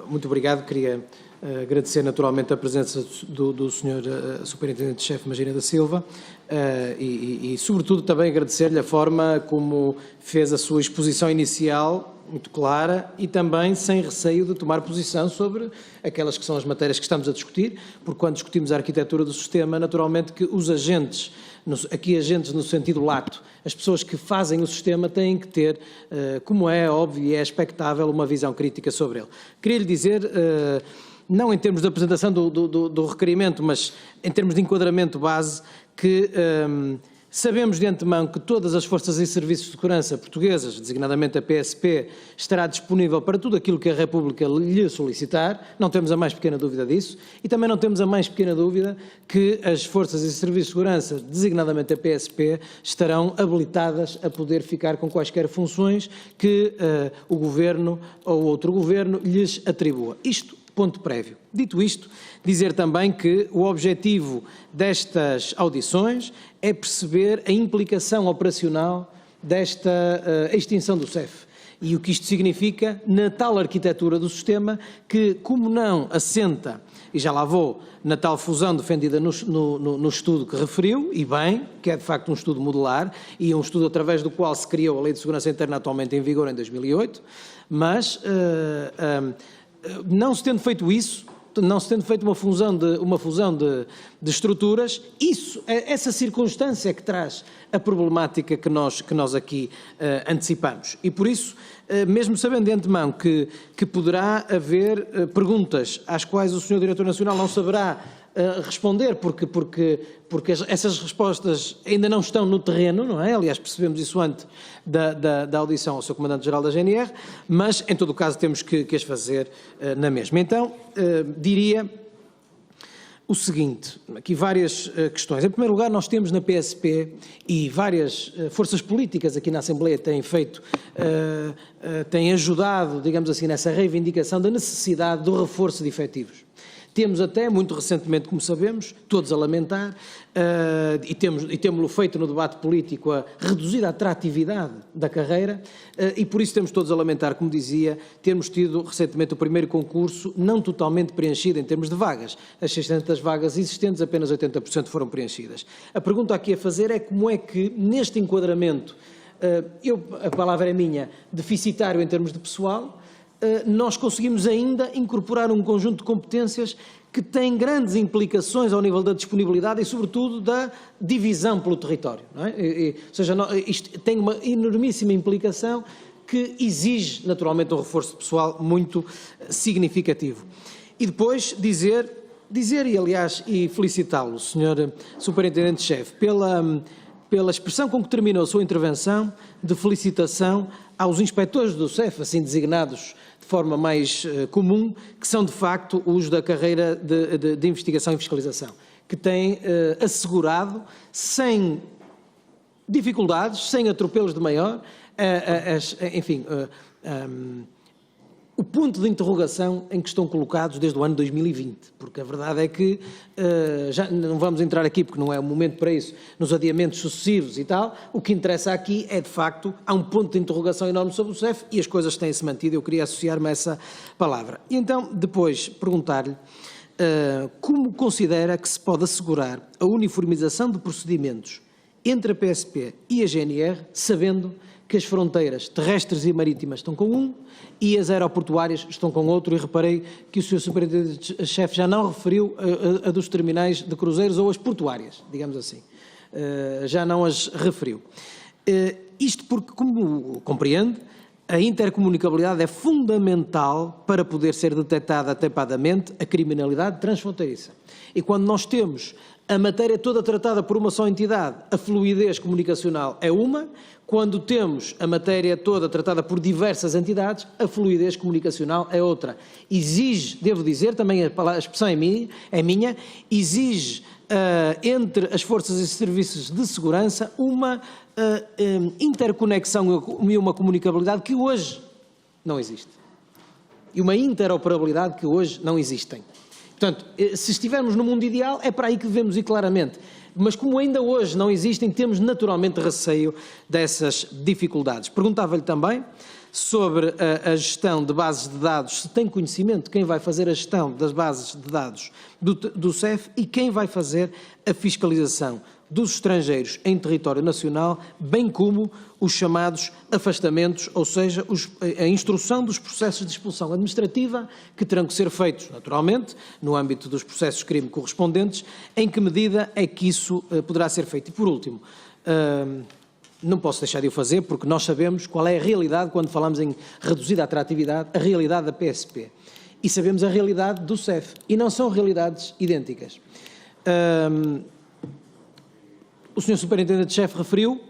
Muito obrigado. Queria agradecer naturalmente a presença do Sr. Superintendente-Chefe Magina da Silva e, sobretudo, também agradecer-lhe a forma como fez a sua exposição inicial, muito clara e também sem receio de tomar posição sobre aquelas que são as matérias que estamos a discutir, porque quando discutimos a arquitetura do sistema, naturalmente que os agentes, aqui agentes no sentido lato, as pessoas que fazem o sistema têm que ter, como é óbvio e é expectável, uma visão crítica sobre ele. Queria lhe dizer, não em termos de apresentação do requerimento, mas em termos de enquadramento base, que sabemos de antemão que todas as forças e serviços de segurança portuguesas, designadamente a PSP, estará disponível para tudo aquilo que a República lhe solicitar, não temos a mais pequena dúvida disso, e também não temos a mais pequena dúvida que as forças e serviços de segurança, designadamente a PSP, estarão habilitadas a poder ficar com quaisquer funções que o Governo ou outro Governo lhes atribua. Isto, ponto prévio. Dito isto, dizer também que o objetivo destas audições é perceber a implicação operacional desta extinção do CEF e o que isto significa na tal arquitetura do sistema que, como não assenta, e já lá vou, na tal fusão defendida no estudo que referiu, e bem, que é de facto um estudo modular e um estudo através do qual se criou a Lei de Segurança Interna atualmente em vigor em 2008, mas não se tendo feito isso, não se tendo feito uma fusão de estruturas, essa circunstância é que traz a problemática que nós aqui antecipamos. E por isso, mesmo sabendo de antemão que poderá haver perguntas às quais o Sr. Diretor Nacional não saberá responder, porque essas respostas ainda não estão no terreno, não é? Aliás, percebemos isso antes da audição ao Sr. Comandante-Geral da GNR, mas, em todo o caso, temos que as fazer na mesma. Então, diria o seguinte, aqui várias questões. Em primeiro lugar, nós temos na PSP e várias forças políticas aqui na Assembleia têm ajudado, digamos assim, nessa reivindicação da necessidade do reforço de efetivos. Temos até, muito recentemente, como sabemos, todos a lamentar, e temos-lo feito no debate político, a reduzir a atratividade da carreira, e por isso temos todos a lamentar, como dizia, termos tido recentemente o primeiro concurso não totalmente preenchido em termos de vagas. As 600 vagas existentes, apenas 80% foram preenchidas. A pergunta aqui a fazer é como é que, neste enquadramento, a palavra é minha, deficitário em termos de pessoal, nós conseguimos ainda incorporar um conjunto de competências que tem grandes implicações ao nível da disponibilidade e, sobretudo, da divisão pelo território. Não é? Ou seja, isto tem uma enormíssima implicação que exige, naturalmente, um reforço de pessoal muito significativo. E depois dizer e, aliás, felicitá-lo, Sr. Superintendente-Chefe, pela expressão com que terminou a sua intervenção de felicitação aos inspectores do CEF, assim designados de forma mais comum, que são de facto os da carreira de investigação e fiscalização, que têm assegurado, sem dificuldades, sem atropelos de maior, o ponto de interrogação em que estão colocados desde o ano 2020, porque a verdade é que, já não vamos entrar aqui porque não é o momento para isso, nos adiamentos sucessivos e tal, o que interessa aqui é de facto, há um ponto de interrogação enorme sobre o CEF e as coisas têm-se mantido, eu queria associar-me a essa palavra. E então, depois, perguntar-lhe como considera que se pode assegurar a uniformização de procedimentos entre a PSP e a GNR, sabendo que as fronteiras terrestres e marítimas estão com um e as aeroportuárias estão com outro, e reparei que o Sr. Superintendente-Chefe já não referiu a dos terminais de cruzeiros ou as portuárias, digamos assim, já não as referiu. Isto porque, como compreende, a intercomunicabilidade é fundamental para poder ser detectada atempadamente a criminalidade transfronteiriça. E quando nós temos a matéria toda tratada por uma só entidade, a fluidez comunicacional é uma. Quando temos a matéria toda tratada por diversas entidades, a fluidez comunicacional é outra. Exige, devo dizer, também a expressão é minha, exige entre as forças e serviços de segurança uma interconexão e uma comunicabilidade que hoje não existe. E uma interoperabilidade que hoje não existem. Portanto, se estivermos no mundo ideal, é para aí que devemos ir claramente. Mas como ainda hoje não existem, temos naturalmente receio dessas dificuldades. Perguntava-lhe também sobre a gestão de bases de dados, se tem conhecimento de quem vai fazer a gestão das bases de dados do CEF e quem vai fazer a fiscalização dos estrangeiros em território nacional, bem como os chamados afastamentos, ou seja, a instrução dos processos de expulsão administrativa que terão que ser feitos, naturalmente, no âmbito dos processos de crime correspondentes, em que medida é que isso poderá ser feito. E, por último, não posso deixar de o fazer, porque nós sabemos qual é a realidade, quando falamos em reduzida atratividade, a realidade da PSP. E sabemos a realidade do CEF. E não são realidades idênticas. O Sr. Superintendente-Chefe referiu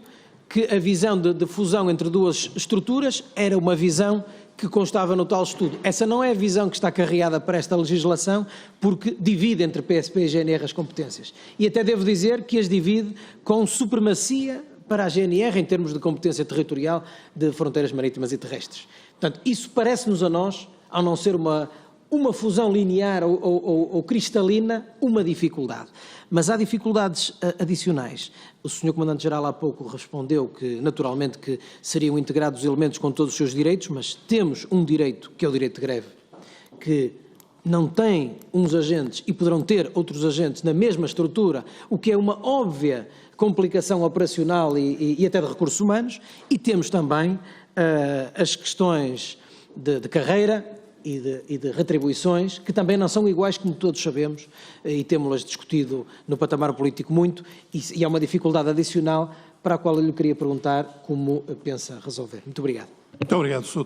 que a visão de fusão entre duas estruturas era uma visão que constava no tal estudo. Essa não é a visão que está carreada para esta legislação, porque divide entre PSP e GNR as competências. E até devo dizer que as divide com supremacia para a GNR em termos de competência territorial de fronteiras marítimas e terrestres. Portanto, isso parece-nos a nós, ao não ser uma fusão linear ou cristalina, uma dificuldade. Mas há dificuldades adicionais. O Sr. Comandante-Geral há pouco respondeu que, naturalmente, que seriam integrados os elementos com todos os seus direitos, mas temos um direito, que é o direito de greve, que não tem uns agentes e poderão ter outros agentes na mesma estrutura, o que é uma óbvia complicação operacional e até de recursos humanos, e temos também as questões de carreira e de retribuições, que também não são iguais, como todos sabemos, e temos-las discutido no patamar político muito, e há uma dificuldade adicional para a qual eu lhe queria perguntar como pensa resolver. Muito obrigado. Muito obrigado, Sr.